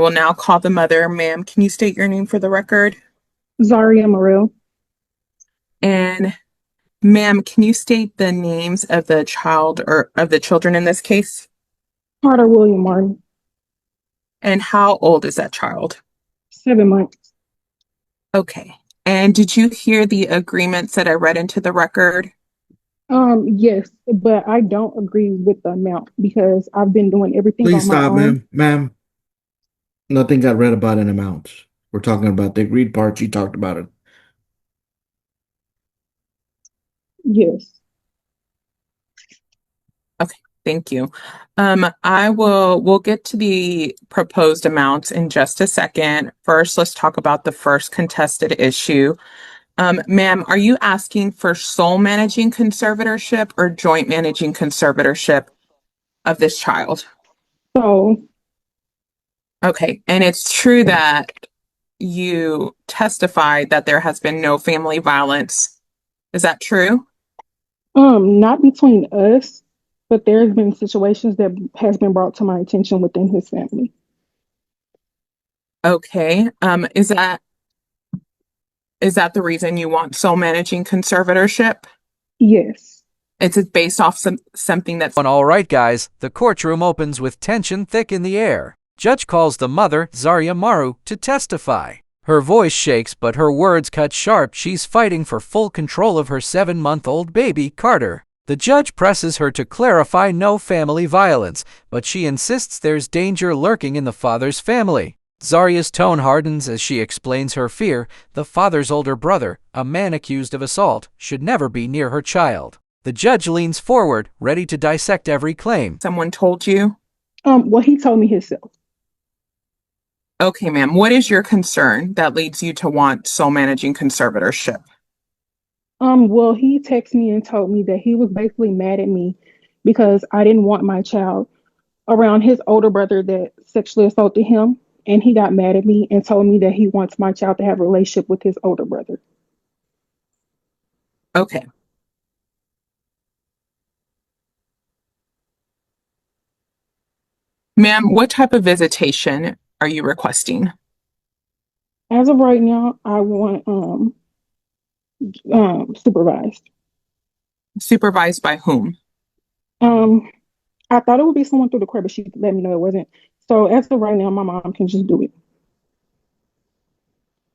will now call the mother. Ma'am, can you state your name for the record? Zaria Maru, And ma'am, can you state the names of the child or of the children in this case? Carter William Martin, And how old is that child? 7 months. Okay. And did you hear the agreements that I read into the record? Yes, but I don't agree with the amount because I've been doing everything Please on my stop, own. ma'am. Ma'am, nothing got read about an amount. We're talking about the agreed part. You talked about it. Yes. Okay, thank you. We'll get to the proposed amounts in just a second. First, let's talk about the first contested issue. Ma'am, are you asking for sole managing conservatorship or joint managing conservatorship of this child? So, Okay, and it's true that you testified that there has been no family violence. Is that true? not between us, but there's been situations that has been brought to my attention within his family. Okay. Is that the reason you want sole managing conservatorship? Yes. It's based off something that's All right, guys, the courtroom opens with tension thick in the air. Judge calls the mother, Zaria Maru, to testify. Her voice shakes, but her words cut sharp. She's fighting for full control of her 7-month-old baby, Carter. The judge presses her to clarify no family violence, but she insists there's danger lurking in the father's family. Zaria's tone hardens as she explains her fear. The father's older brother, a man accused of assault, should never be near her child. The judge leans forward, ready to dissect every claim. someone told you. Well, he told me himself. Okay, ma'am. What is your concern that leads you to want sole managing conservatorship? Well, he texted me and told me that he was basically mad at me because I didn't want my child around his older brother that sexually assaulted him. And he got mad at me and told me that he wants my child to have a relationship with his older brother. Okay. Ma'am, what type of visitation are you requesting? As of right now, I want supervised. Supervised by whom? Um, I thought it would be someone through the court, but she let me know it wasn't. So as of right now, my mom can just do it.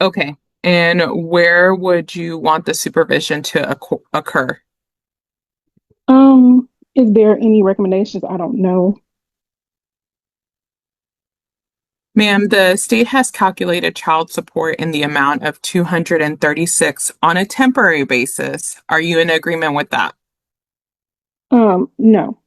Okay. And where would you want the supervision to occur? Is there any recommendations? I don't know. Ma'am, the state has calculated child support in the amount of 236 on a temporary basis. Are you in agreement with that? No.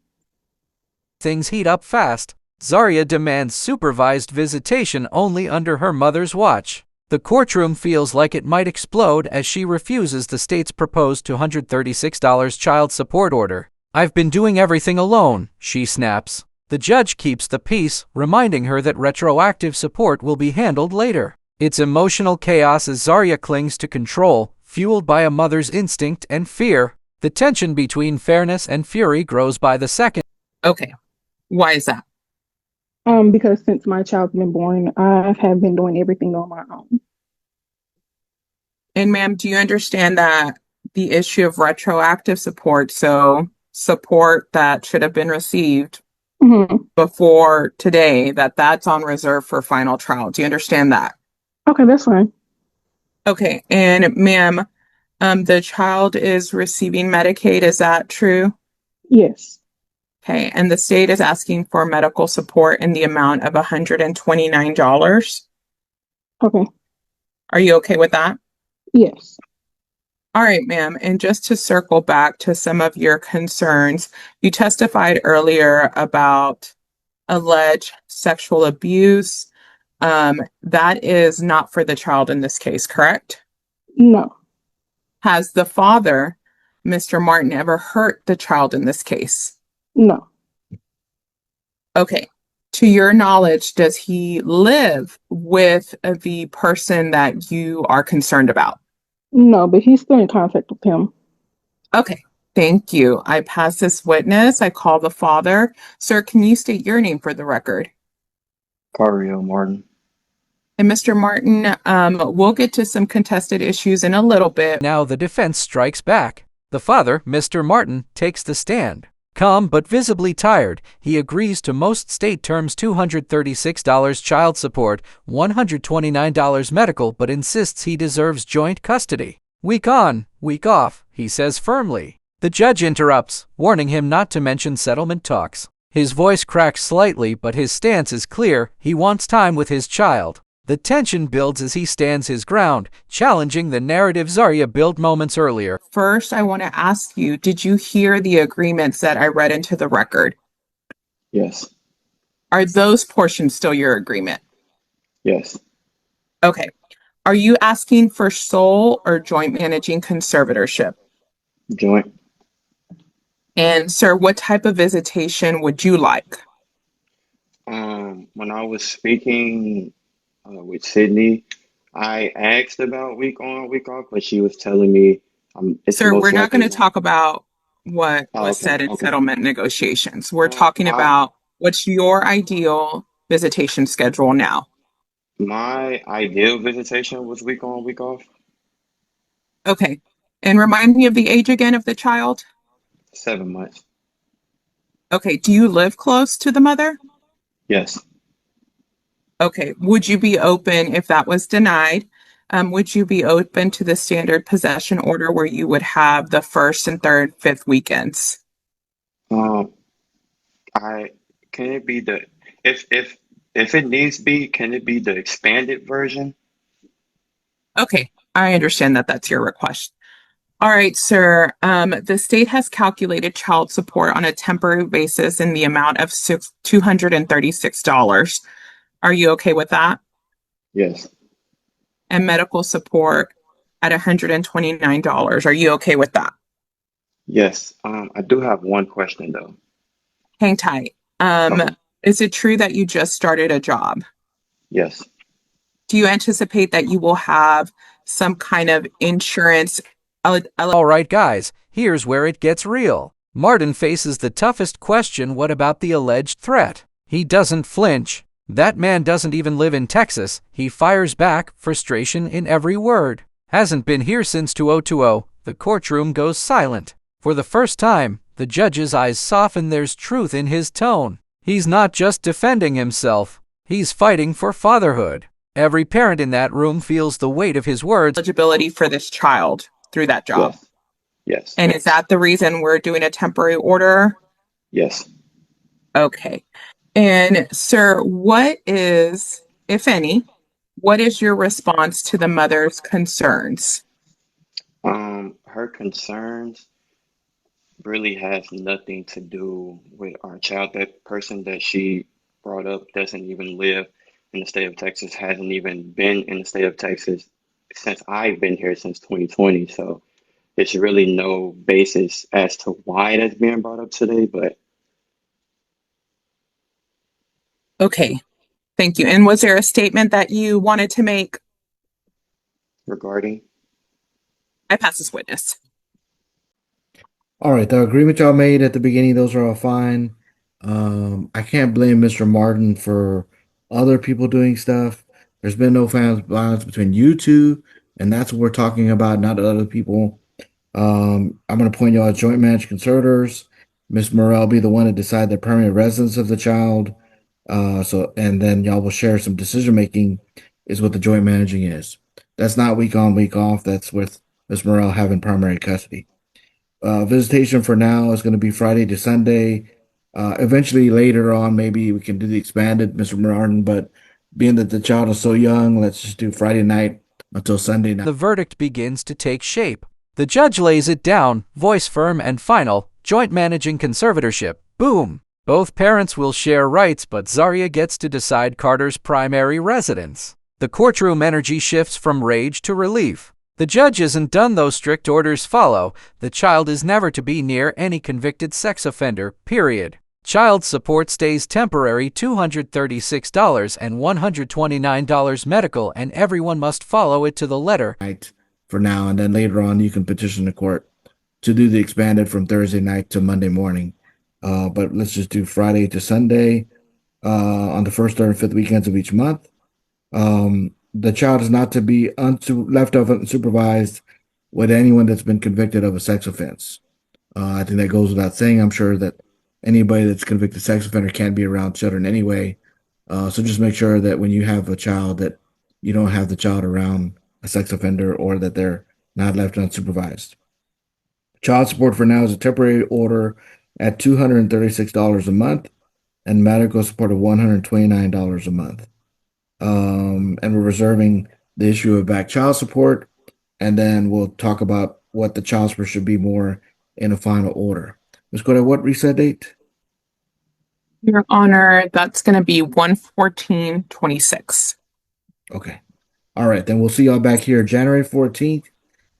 Things heat up fast. Zaria demands supervised visitation only under her mother's watch. The courtroom feels like it might explode as she refuses the state's proposed $236 child support order. I've been doing everything alone, she snaps. The judge keeps the peace, reminding her that retroactive support will be handled later. It's emotional chaos as Zaria clings to control, fueled by a mother's instinct and fear. The tension between fairness and fury grows by the second. Okay. Why is that? Because since my child's been born, I have been doing everything on my own. And ma'am, do you understand that the issue of retroactive support, so support that should have been received Hmm. before today, that's on reserve for final trial? Do you understand that? Okay, that's fine. Okay. And ma'am, the child is receiving Medicaid. Is that true? Yes. Okay. And the state is asking for medical support in the amount of $129. Okay. Are you okay with that? Yes. All right, ma'am. And just to circle back to some of your concerns, you testified earlier about alleged sexual abuse. That is not for the child in this case, correct? No. Has the father, Mr. Martin, ever hurt the child in this case? No. Okay. To your knowledge, does he live with the person that you are concerned about? No, but he's still in contact with him. Okay. Thank you. I pass this witness. I call the father. Sir, can you state your name for the record? Martin. And Mr. Martin, we'll get to some contested issues in a little bit. Now the defense strikes back. The father, Mr. Martin, takes the stand. Calm but visibly tired, he agrees to most state terms: $236 child support, $129 medical, but insists he deserves joint custody. Week on, week off, he says firmly. The judge interrupts, warning him not to mention settlement talks. His voice cracks slightly, but his stance is clear: he wants time with his child. The tension builds as he stands his ground, challenging the narrative Zarya built moments earlier. First, I want to ask you, did you hear the agreements that I read into the record? Yes. Are those portions still your agreement? Yes. Okay. Are you asking for sole or joint managing conservatorship? Joint. And sir, what type of visitation would you like? When I was speaking with Sydney, I asked about week on, week off, but she was telling me it's Sir, we're most not going likely to going. talk about what Oh, was okay. said in Okay. settlement negotiations. We're talking I about what's your ideal visitation schedule now. My ideal visitation was week on, week off. Okay. And remind me of the age again of the child. 7 months. Okay. Do you live close to the mother? Yes. Okay. Would you be open if that was denied? Would you be open to the standard possession order where you would have the first and third, fifth weekends? Um, I can it be the if it needs to be, can it be the expanded version? Okay. I understand that that's your request. All right, sir. The state has calculated child support on a temporary basis in the amount of $236. Are you okay with that? Yes. And medical support at $129. Are you okay with that? Yes. I do have one question though. Hang tight. Um, Okay. is it true that you just started a job? Yes. Do you anticipate that you will have some kind of insurance? All right, guys, here's where it gets real. Martin faces the toughest question: what about the alleged threat? He doesn't flinch. That man doesn't even live in Texas. He fires back, frustration in every word. Hasn't been here since 2020. The courtroom goes silent. For the first time, the judge's eyes soften. There's truth in his tone. He's not just defending himself. He's fighting for fatherhood. Every parent in that room feels the weight of his words. Eligibility for this child through that job. Yes. Yes. And is that the reason we're doing a temporary order? Yes. Okay. And sir, what is, if any, what is your response to the mother's concerns? Her concerns really has nothing to do with our child. That person that she brought up doesn't even live in the state of Texas, hasn't even been in the state of Texas since I've been here since 2020. So there's really no basis as to why that's being brought up today, but Okay. Thank you. And was there a statement that you wanted to make? regarding, I pass this witness. All right, the agreement y'all made at the beginning, those are all fine. I can't blame Mr. Martin for other people doing stuff. There's been no family violence between you two, and that's what we're talking about, not other people. I'm going to point y'all at joint managed conservators. Miss Morrell be the one to decide the permanent residence of the child. And then y'all will share some decision making is what the joint managing is. That's not week on, week off. That's with Miss Morrell having primary custody. Visitation for now is going to be Friday to Sunday. Eventually, later on, maybe we can do the expanded, Mr. Martin. But being that the child is so young, let's just do Friday night until Sunday night. The verdict begins to take shape. The judge lays it down, voice firm and final: joint managing conservatorship. Boom! Both parents will share rights, but Zarya gets to decide Carter's primary residence. The courtroom energy shifts from rage to relief. The judge isn't done though. Strict orders follow. The child is never to be near any convicted sex offender, period. Child support stays temporary: $236 and $129 medical, and everyone must follow it to the letter. Night for now, and then later on, you can petition the court to do the expanded from Thursday night to Monday morning. But let's just do Friday to Sunday. on the first, third, and fifth weekends of each month. The child is not to be left unsupervised with anyone that's been convicted of a sex offense. I think that goes without saying. I'm sure that anybody that's convicted sex offender can't be around children anyway. So just make sure that when you have a child that you don't have the child around a sex offender or that they're not left unsupervised. Child support for now is a temporary order at $236 a month and medical support of $129 a month. And we're reserving the issue of back child support, and then we'll talk about what the child support should be more in a final order. Let's go to what reset date? Your Honor, that's going to be 1/14/26. Okay. All right, then we'll see y'all back here January 14th,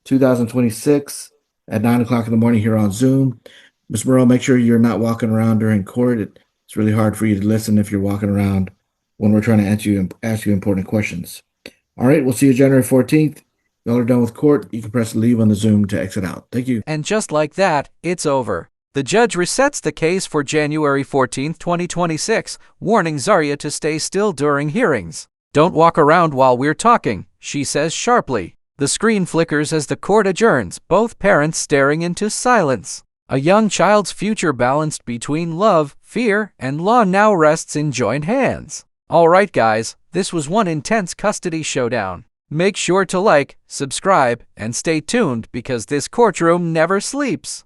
2026 at 9 o'clock in the morning here on Zoom. Ms. Burrell, make sure you're not walking around during court. It's really hard for you to listen if you're walking around when we're trying to ask you important questions. All right, we'll see you January 14th. Y'all are done with court. You can press leave on the Zoom to exit out. Thank you. And just like that, it's over. The judge resets the case for January 14th, 2026, warning Zarya to stay still during hearings. Don't walk around while we're talking, she says sharply. The screen flickers as the court adjourns, both parents staring into silence. A young child's future balanced between love, fear, and law now rests in joint hands. All right, guys, this was one intense custody showdown. Make sure to like, subscribe, and stay tuned because this courtroom never sleeps.